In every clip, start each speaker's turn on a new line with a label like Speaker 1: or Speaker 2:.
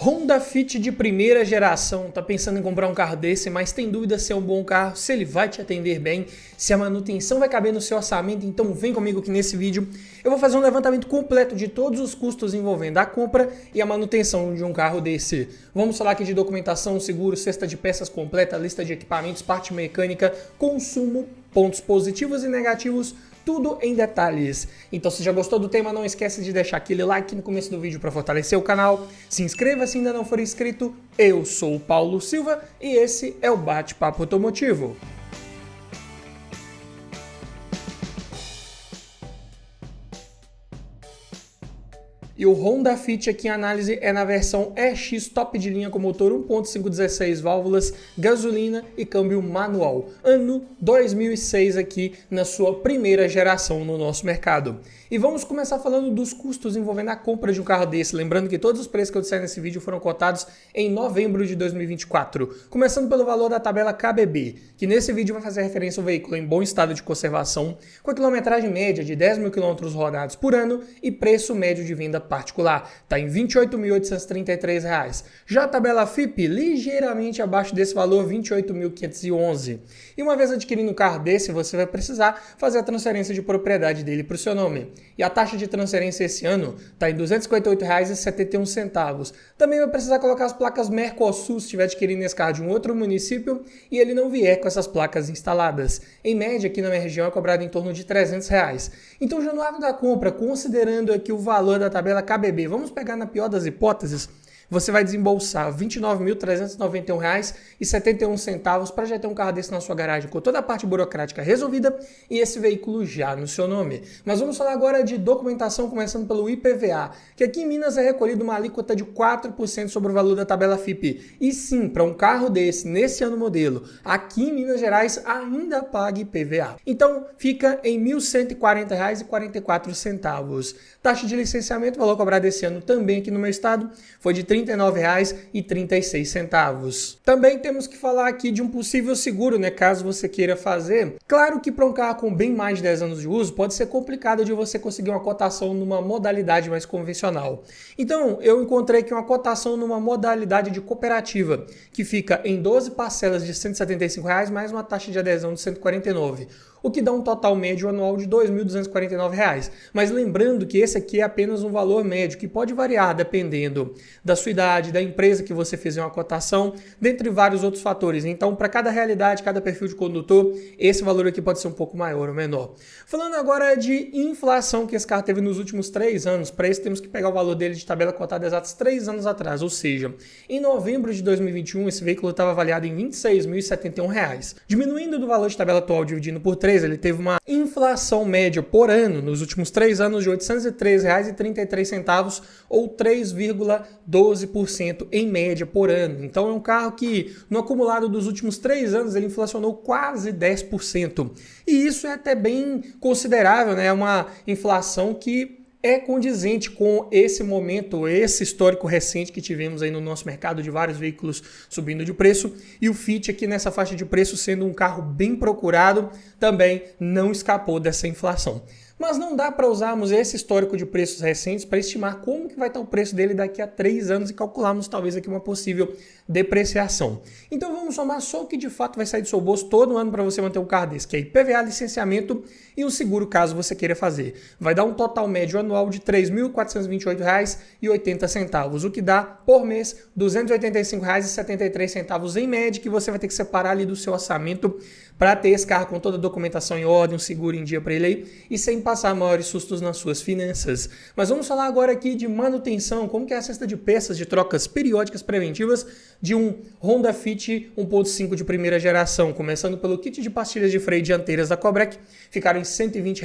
Speaker 1: Honda Fit de primeira geração, tá pensando em comprar um carro desse, mas tem dúvida se é um bom carro, se ele vai te atender bem, se a manutenção vai caber no seu orçamento, então vem comigo que nesse vídeo eu vou fazer um levantamento completo de todos os custos envolvendo a compra e a manutenção de um carro desse. Vamos falar aqui de documentação, seguro, cesta de peças completa, lista de equipamentos, parte mecânica, consumo, pontos positivos e negativos, tudo em detalhes. Então se já gostou do tema, não esquece de deixar aquele like no começo do vídeo para fortalecer o canal. Se inscreva se ainda não for inscrito. Eu sou o Paulo Silva e esse é o Bate-Papo Automotivo. E o Honda Fit aqui em análise é na versão EX top de linha com motor 1.5 16 válvulas, gasolina e câmbio manual. Ano 2006 aqui na sua primeira geração no nosso mercado. E vamos começar falando dos custos envolvendo a compra de um carro desse. Lembrando que todos os preços que eu disser nesse vídeo foram cotados em novembro de 2024. Começando pelo valor da tabela KBB, que nesse vídeo vai fazer referência ao veículo em bom estado de conservação, com a quilometragem média de 10 mil quilômetros rodados por ano e preço médio de venda particular, está em R$ 28.833. Já a tabela FIP, ligeiramente abaixo desse valor, R$ 28.511. E uma vez adquirindo um carro desse, você vai precisar fazer a transferência de propriedade dele para o seu nome. E a taxa de transferência esse ano está em R$ 258,71. Também vai precisar colocar as placas Mercosul se estiver adquirindo esse carro de um outro município e ele não vier com essas placas instaladas. Em média, aqui na minha região é cobrado em torno de R$ 300. Então, já no ato da compra, considerando aqui o valor da tabela KBB, vamos pegar na pior das hipóteses, você vai desembolsar R$ 29.391,71 para já ter um carro desse na sua garagem com toda a parte burocrática resolvida e esse veículo já no seu nome. Mas vamos falar agora de documentação, começando pelo IPVA, que aqui em Minas é recolhido uma alíquota de 4% sobre o valor da tabela FIP. E sim, para um carro desse, nesse ano modelo, aqui em Minas Gerais ainda paga IPVA. Então fica em R$ 1.140,44. Taxa de licenciamento, valor cobrado esse ano também aqui no meu estado, foi de R$ 39,36. Também temos que falar aqui de um possível seguro, né, caso você queira fazer. Claro que para um carro com bem mais de 10 anos de uso, pode ser complicado de você conseguir uma cotação numa modalidade mais convencional. Então, eu encontrei aqui uma cotação numa modalidade de cooperativa, que fica em 12 parcelas de R$ 175, mais uma taxa de adesão de R$ 149. O que dá um total médio anual de R$ 2.249. Mas lembrando que esse aqui é apenas um valor médio, que pode variar dependendo da sua idade, da empresa que você fizer uma cotação, dentre vários outros fatores. Então, para cada realidade, cada perfil de condutor, esse valor aqui pode ser um pouco maior ou menor. Falando agora de inflação que esse carro teve nos últimos 3 anos, para isso temos que pegar o valor dele de tabela cotada exatos 3 anos atrás, ou seja, em novembro de 2021, esse veículo estava avaliado em R$ 26.071. Diminuindo do valor de tabela atual dividindo por 3, ele teve uma inflação média por ano nos últimos 3 anos de R$ 803,33 ou 3,12% em média por ano. Então é um carro que no acumulado dos últimos 3 anos ele inflacionou quase 10%. E isso é até bem considerável, né? É uma inflação que é condizente com esse momento, esse histórico recente que tivemos aí no nosso mercado de vários veículos subindo de preço, e o Fit aqui nessa faixa de preço sendo um carro bem procurado, também não escapou dessa inflação. Mas não dá para usarmos esse histórico de preços recentes para estimar como que vai estar o preço dele daqui a 3 anos e calcularmos talvez aqui uma possível depreciação. Então vamos somar só o que de fato vai sair do seu bolso todo ano para você manter um carro desse, que é IPVA, licenciamento e um seguro caso você queira fazer. Vai dar um total médio anual de R$ 3.428,80, o que dá por mês R$ 285,73 em média, que você vai ter que separar ali do seu orçamento para ter esse carro com toda a documentação em ordem, um seguro em dia para ele aí e sem passar maiores sustos nas suas finanças. Mas vamos falar agora aqui de manutenção, como que é a cesta de peças de trocas periódicas preventivas de um Honda Fit 1.5 de primeira geração, começando pelo kit de pastilhas de freio dianteiras da Cobrec, ficaram em R$ 120.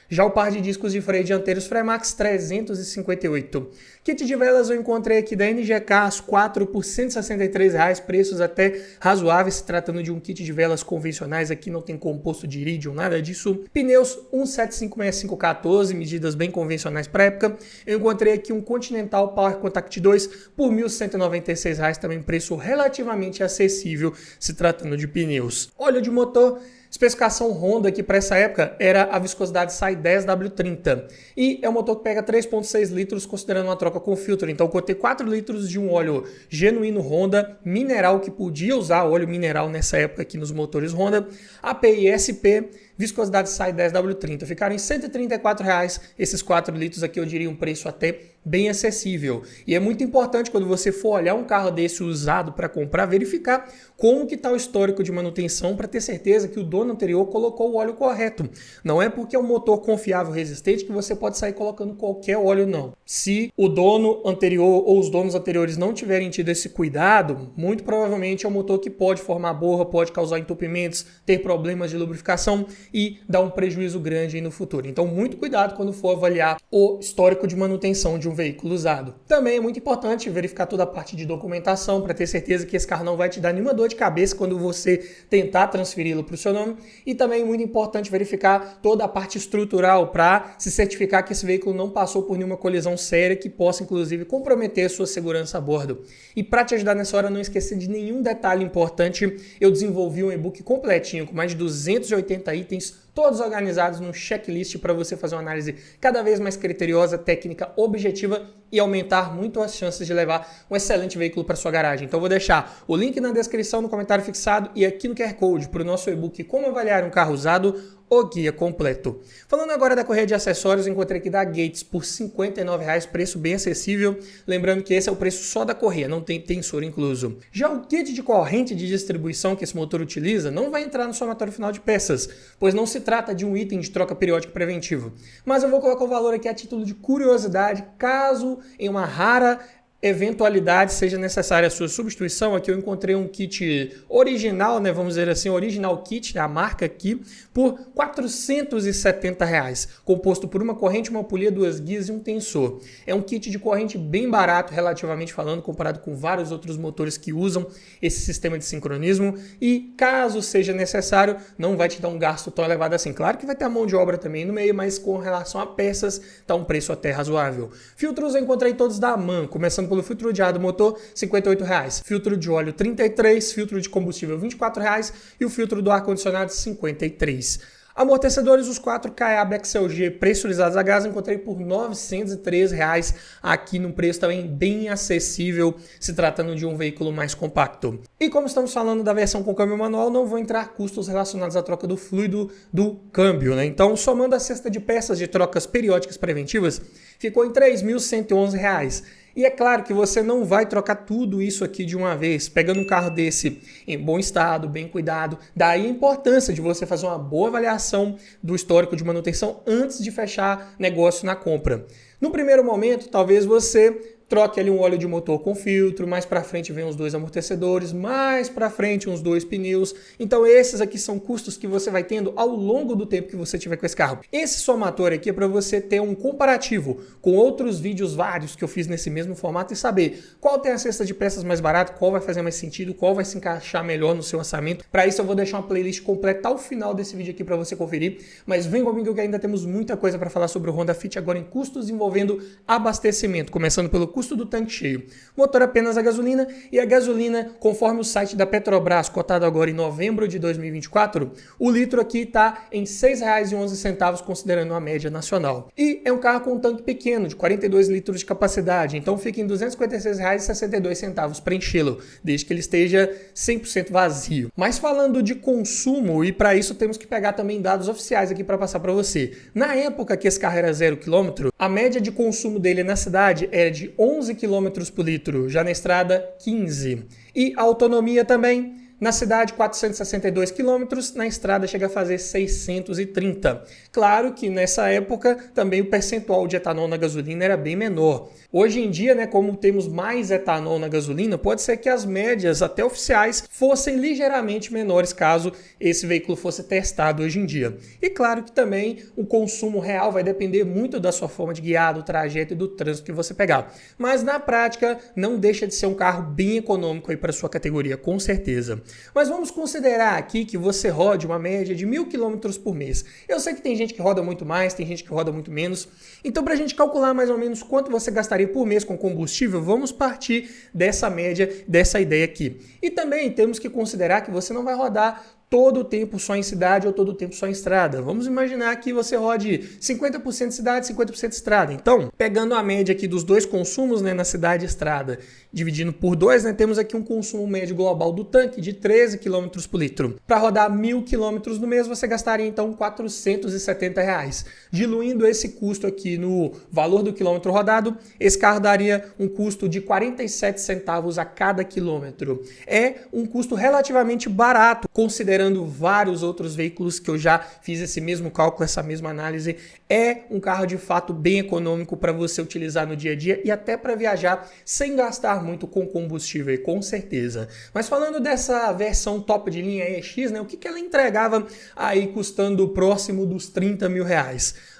Speaker 1: Já o par de discos de freio dianteiros Fremax, R$ 358. Kit de velas eu encontrei aqui da NGK, as 4 por R$ 163, preços até razoáveis, se tratando de um kit de velas convencionais, aqui não tem composto de iridium, nada disso. Pneus 1756514, medidas bem convencionais para época. Eu encontrei aqui um Continental Power Contact 2 por R$ 1.196, também preço relativamente acessível, se tratando de pneus. Óleo de motor, Especificação Honda aqui para essa época era a viscosidade SAI 10W30 e é um motor que pega 3,6 litros considerando uma troca com filtro. Então eu cotei 4 litros de um óleo genuíno Honda, mineral, que podia usar óleo mineral nessa época aqui nos motores Honda, API SP, viscosidade SAI 10W30. Ficaram em R$ 134 reais. Esses 4 litros aqui eu diria um preço até bem acessível. E é muito importante quando você for olhar um carro desse usado para comprar, verificar como que está o histórico de manutenção para ter certeza que o dono anterior colocou o óleo correto. Não é porque é um motor confiável, resistente, que você pode sair colocando qualquer óleo, não. Se o dono anterior ou os donos anteriores não tiverem tido esse cuidado, muito provavelmente é um motor que pode formar borra, pode causar entupimentos, ter problemas de lubrificação e dar um prejuízo grande aí no futuro. Então, muito cuidado quando for avaliar o histórico de manutenção de um veículo usado. Também é muito importante verificar toda a parte de documentação para ter certeza que esse carro não vai te dar nenhuma dor de cabeça quando você tentar transferi-lo para o seu nome. E também é muito importante verificar toda a parte estrutural para se certificar que esse veículo não passou por nenhuma colisão séria que possa, inclusive, comprometer a sua segurança a bordo. E para te ajudar nessa hora, não esquecer de nenhum detalhe importante, eu desenvolvi um e-book completinho com mais de 280 itens, todos organizados num checklist para você fazer uma análise cada vez mais criteriosa, técnica, objetiva e aumentar muito as chances de levar um excelente veículo para sua garagem. Então eu vou deixar o link na descrição, no comentário fixado e aqui no QR Code para o nosso e-book Como Avaliar um Carro Usado, o guia completo. Falando agora da correia de acessórios, eu encontrei aqui da Gates por R$ 59 reais, preço bem acessível. Lembrando que esse é o preço só da correia, não tem tensor incluso. Já o kit de corrente de distribuição que esse motor utiliza não vai entrar no somatório final de peças, pois não se trata de um item de troca periódica preventivo. Mas eu vou colocar o valor aqui a título de curiosidade, caso em uma rara eventualidade seja necessária a sua substituição. Aqui eu encontrei um kit original, né, vamos dizer assim, original kit, a marca aqui, por R$ 470 reais, composto por uma corrente, uma polia, 2 guias e um tensor. É um kit de corrente bem barato, relativamente falando, comparado com vários outros motores que usam esse sistema de sincronismo e, caso seja necessário, não vai te dar um gasto tão elevado assim. Claro que vai ter a mão de obra também no meio, mas com relação a peças, tá um preço até razoável. Filtros eu encontrei todos da AMAN, começando pelo filtro de ar do motor, R$ 58 reais. Filtro de óleo, R$ 33, filtro de combustível, R$ 24 reais e o filtro do ar-condicionado, R$ 53. Amortecedores, os 4 Kayabe XLG pressurizados a gás, encontrei por R$ 913 reais, aqui num preço também bem acessível, se tratando de um veículo mais compacto. E como estamos falando da versão com câmbio manual, não vão entrar custos relacionados à troca do fluido do câmbio, né? Então, somando a cesta de peças de trocas periódicas preventivas, ficou em R$ 3.111 reais. E é claro que você não vai trocar tudo isso aqui de uma vez, pegando um carro desse em bom estado, bem cuidado. Daí a importância de você fazer uma boa avaliação do histórico de manutenção antes de fechar negócio na compra. No primeiro momento, talvez você troque ali um óleo de motor com filtro, mais para frente vem uns 2 amortecedores, mais para frente uns 2 pneus. Então esses aqui são custos que você vai tendo ao longo do tempo que você tiver com esse carro. Esse somatório aqui é para você ter um comparativo com outros vídeos vários que eu fiz nesse mesmo formato e saber qual tem a cesta de peças mais barata, qual vai fazer mais sentido, qual vai se encaixar melhor no seu orçamento. Para isso eu vou deixar uma playlist completa ao final desse vídeo aqui para você conferir, mas vem comigo que ainda temos muita coisa para falar sobre o Honda Fit agora em custos envolvendo abastecimento, começando pelo custo do tanque cheio. Motor apenas a gasolina, e a gasolina, conforme o site da Petrobras, cotado agora em novembro de 2024, o litro aqui está em R$ 6,11, considerando a média nacional. E é um carro com um tanque pequeno, de 42 litros de capacidade, então fica em R$ 256,62 para enchê-lo, desde que ele esteja 100% vazio. Mas falando de consumo, e para isso temos que pegar também dados oficiais aqui para passar para você. Na época que esse carro era 0 km, a média de consumo dele na cidade era de 11 km por litro, já na estrada 15. E a autonomia também, na cidade 462 km, na estrada chega a fazer 630. Claro que nessa época também o percentual de etanol na gasolina era bem menor. Hoje em dia, né, como temos mais etanol na gasolina, pode ser que as médias até oficiais fossem ligeiramente menores caso esse veículo fosse testado hoje em dia. E claro que também o consumo real vai depender muito da sua forma de guiar, do trajeto e do trânsito que você pegar. Mas na prática não deixa de ser um carro bem econômico aí para sua categoria, com certeza. Mas vamos considerar aqui que você rode uma média de 1.000 km por mês. Eu sei que tem gente que roda muito mais, tem gente que roda muito menos. Então, para a gente calcular mais ou menos quanto você gastaria por mês com combustível, vamos partir dessa média, dessa ideia aqui. E também temos que considerar que você não vai rodar todo o tempo só em cidade ou todo o tempo só em estrada. Vamos imaginar que você rode 50% cidade, 50% estrada. Então, pegando a média aqui dos dois consumos, né, na cidade e estrada, dividindo por 2, né, temos aqui um consumo médio global do tanque de 13 km por litro. Para rodar 1.000 km no mês, você gastaria então R$470. Diluindo esse custo aqui no valor do quilômetro rodado, esse carro daria um custo de 47 centavos a cada quilômetro. É um custo relativamente barato, considerando vários outros veículos que eu já fiz esse mesmo cálculo, essa mesma análise. É um carro de fato bem econômico para você utilizar no dia a dia e até para viajar sem gastar muito com combustível, com certeza. Mas falando dessa versão top de linha EX, né, o que ela entregava aí custando próximo dos R$30 mil?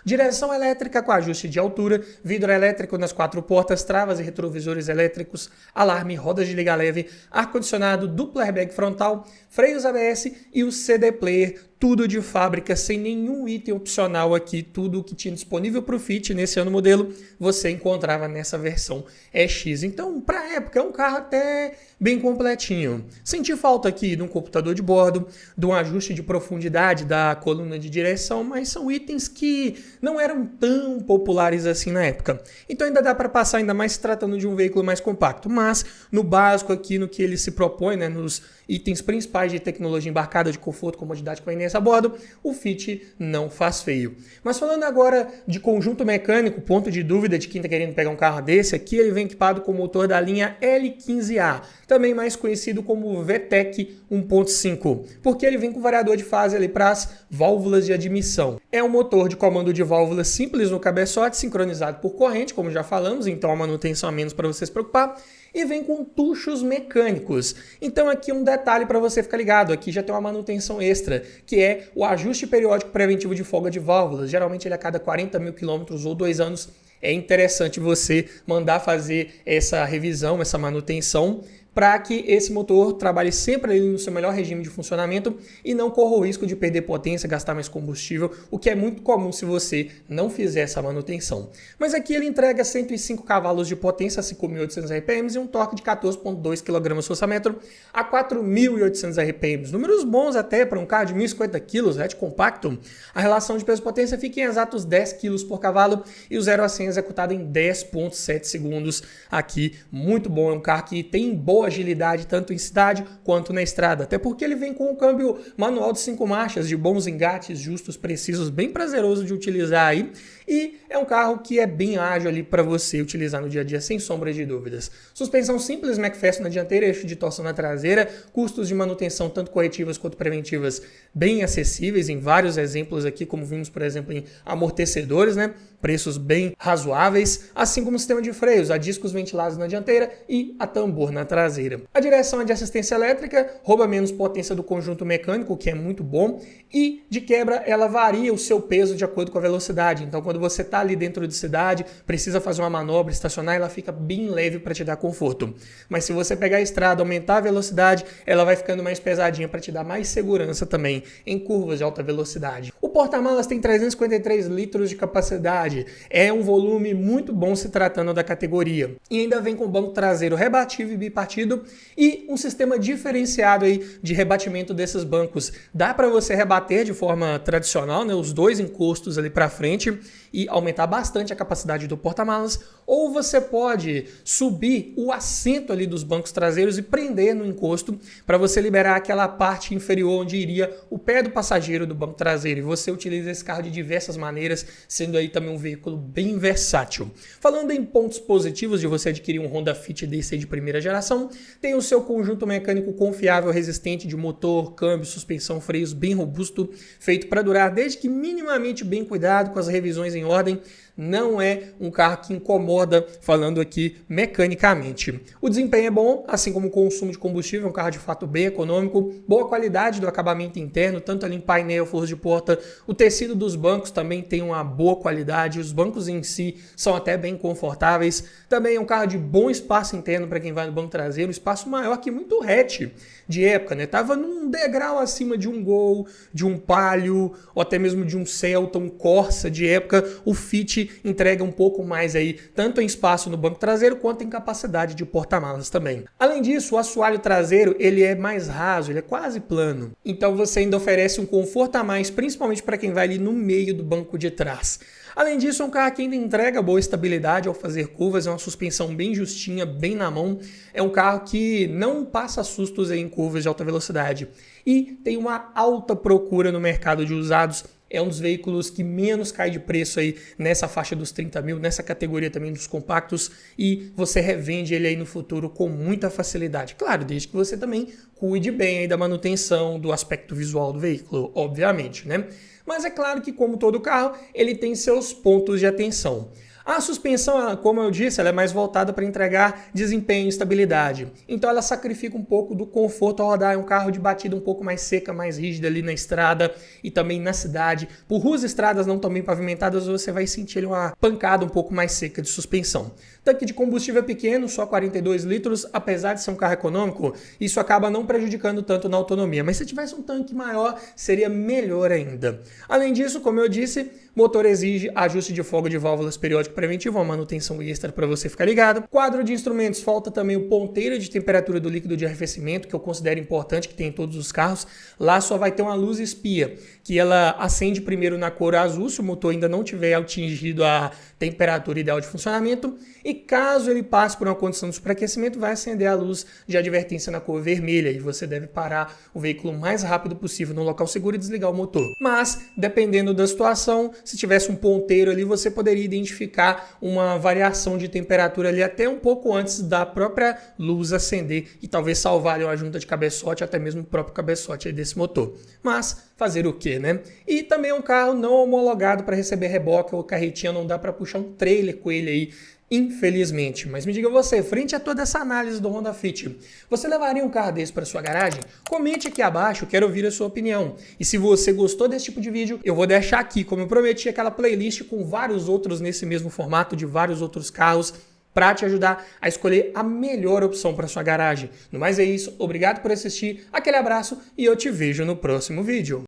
Speaker 1: Direção elétrica com ajuste de altura, vidro elétrico nas 4 portas, travas e retrovisores elétricos, alarme, rodas de liga leve, ar-condicionado, duplo airbag frontal, freios ABS e o CD Player, tudo de fábrica, sem nenhum item opcional aqui, tudo o que tinha disponível para o Fit nesse ano modelo, você encontrava nessa versão EX. Então, para a época, é um carro até bem completinho. Senti falta aqui de um computador de bordo, de um ajuste de profundidade da coluna de direção, mas são itens que não eram tão populares assim na época. Então ainda dá para passar, ainda mais se tratando de um veículo mais compacto, mas no básico aqui, no que ele se propõe, né, nos itens principais de tecnologia embarcada, de conforto, comodidade, conveniência a bordo, o Fit não faz feio. Mas falando agora de conjunto mecânico, ponto de dúvida de quem está querendo pegar um carro desse, aqui ele vem equipado com o motor da linha L15A, também mais conhecido como VTEC 1.5, porque ele vem com variador de fase ali para as válvulas de admissão. É um motor de comando de válvulas simples no cabeçote, sincronizado por corrente, como já falamos, então a manutenção a menos para você se preocupar. E vem com tuchos mecânicos. Então aqui um detalhe para você ficar ligado, aqui já tem uma manutenção extra, que é o ajuste periódico preventivo de folga de válvulas. Geralmente ele a cada 40 mil quilômetros ou 2 anos. É interessante você mandar fazer essa revisão, essa manutenção, para que esse motor trabalhe sempre ali no seu melhor regime de funcionamento e não corra o risco de perder potência, gastar mais combustível, o que é muito comum se você não fizer essa manutenção. Mas aqui ele entrega 105 cavalos de potência a 5.800 RPM e um torque de 14,2 kgfm a 4.800 RPM. Números bons até para um carro de 1.050 kg, hatch compacto. A relação de peso-potência fica em exatos 10 kg por cavalo e o 0 a 100 executado em 10,7 segundos. Aqui, muito bom, é um carro que tem boa agilidade tanto em cidade quanto na estrada, até porque ele vem com um câmbio manual de 5 marchas, de bons engates, justos, precisos, bem prazeroso de utilizar aí, e é um carro que é bem ágil ali para você utilizar no dia a dia, sem sombra de dúvidas. Suspensão simples McPherson na dianteira, eixo de torção na traseira, custos de manutenção tanto corretivas quanto preventivas bem acessíveis, em vários exemplos aqui, como vimos, por exemplo, em amortecedores, né? Preços bem razoáveis, assim como o sistema de freios, a discos ventilados na dianteira e a tambor na traseira. A direção é de assistência elétrica, rouba menos potência do conjunto mecânico, o que é muito bom, e de quebra ela varia o seu peso de acordo com a velocidade. Então quando você está ali dentro de cidade, precisa fazer uma manobra, estacionar, ela fica bem leve para te dar conforto. Mas se você pegar a estrada, aumentar a velocidade, ela vai ficando mais pesadinha para te dar mais segurança também em curvas de alta velocidade. O porta-malas tem 353 litros de capacidade. É um volume muito bom se tratando da categoria. E ainda vem com banco traseiro rebativo e bipartido e um sistema diferenciado aí de rebatimento desses bancos. Dá para você rebater de forma tradicional, né, os dois encostos ali para frente e aumentar bastante a capacidade do porta-malas, ou você pode subir o assento ali dos bancos traseiros e prender no encosto para você liberar aquela parte inferior onde iria o pé do passageiro do banco traseiro. E você utiliza esse carro de diversas maneiras, sendo aí também um veículo bem versátil. Falando em pontos positivos de você adquirir um Honda Fit DC de primeira geração, tem o seu conjunto mecânico confiável, resistente de motor, câmbio, suspensão, freios bem robusto, feito para durar desde que minimamente bem cuidado, com as revisões em ordem. Não é um carro que incomoda, falando aqui mecanicamente. O desempenho é bom, assim como o consumo de combustível, é um carro de fato bem econômico, boa qualidade do acabamento interno, tanto ali em painel, forro de porta, o tecido dos bancos também tem uma boa qualidade, os bancos em si são até bem confortáveis, também é um carro de bom espaço interno para quem vai no banco traseiro, um espaço maior que muito hatch de época, né? Tava num degrau acima de um Gol, de um Palio, ou até mesmo de um Celta, um Corsa de época. O Fit te entrega um pouco mais aí, tanto em espaço no banco traseiro quanto em capacidade de porta-malas também. Além disso, o assoalho traseiro ele é mais raso, ele é quase plano. Então você ainda oferece um conforto a mais, principalmente para quem vai ali no meio do banco de trás. Além disso, é um carro que ainda entrega boa estabilidade ao fazer curvas, é uma suspensão bem justinha, bem na mão. É um carro que não passa sustos em curvas de alta velocidade. E tem uma alta procura no mercado de usados. É um dos veículos que menos cai de preço aí nessa faixa dos 30 mil, nessa categoria também dos compactos, e você revende ele aí no futuro com muita facilidade. Claro, desde que você também cuide bem aí da manutenção, do aspecto visual do veículo, obviamente, né? Mas é claro que, como todo carro, ele tem seus pontos de atenção. A suspensão, como eu disse, ela é mais voltada para entregar desempenho e estabilidade. Então ela sacrifica um pouco do conforto ao rodar. É um carro de batida um pouco mais seca, mais rígida ali na estrada e também na cidade. Por ruas e estradas não tão bem pavimentadas, você vai sentir ali uma pancada um pouco mais seca de suspensão. Tanque de combustível é pequeno, só 42 litros. Apesar de ser um carro econômico, isso acaba não prejudicando tanto na autonomia. Mas se tivesse um tanque maior, seria melhor ainda. Além disso, como eu disse, motor exige ajuste de fogo de válvulas periódico preventivo, uma manutenção extra para você ficar ligado. Quadro de instrumentos, falta também o ponteiro de temperatura do líquido de arrefecimento, que eu considero importante, que tem em todos os carros. Lá só vai ter uma luz espia, que ela acende primeiro na cor azul, se o motor ainda não tiver atingido a temperatura ideal de funcionamento, e caso ele passe por uma condição de superaquecimento, vai acender a luz de advertência na cor vermelha, e você deve parar o veículo o mais rápido possível no local seguro e desligar o motor. Mas, dependendo da situação, se tivesse um ponteiro ali, você poderia identificar uma variação de temperatura ali até um pouco antes da própria luz acender e talvez salvar ali uma junta de cabeçote, até mesmo o próprio cabeçote aí desse motor. Mas fazer o que, né? E também é um carro não homologado para receber reboque ou carretinha, não dá para puxar um trailer com ele aí, infelizmente. Mas me diga você, frente a toda essa análise do Honda Fit, você levaria um carro desse para sua garagem? Comente aqui abaixo, quero ouvir a sua opinião. E se você gostou desse tipo de vídeo, eu vou deixar aqui, como eu prometi, aquela playlist com vários outros nesse mesmo formato, de vários outros carros, para te ajudar a escolher a melhor opção para sua garagem. No mais é isso, obrigado por assistir, aquele abraço e eu te vejo no próximo vídeo.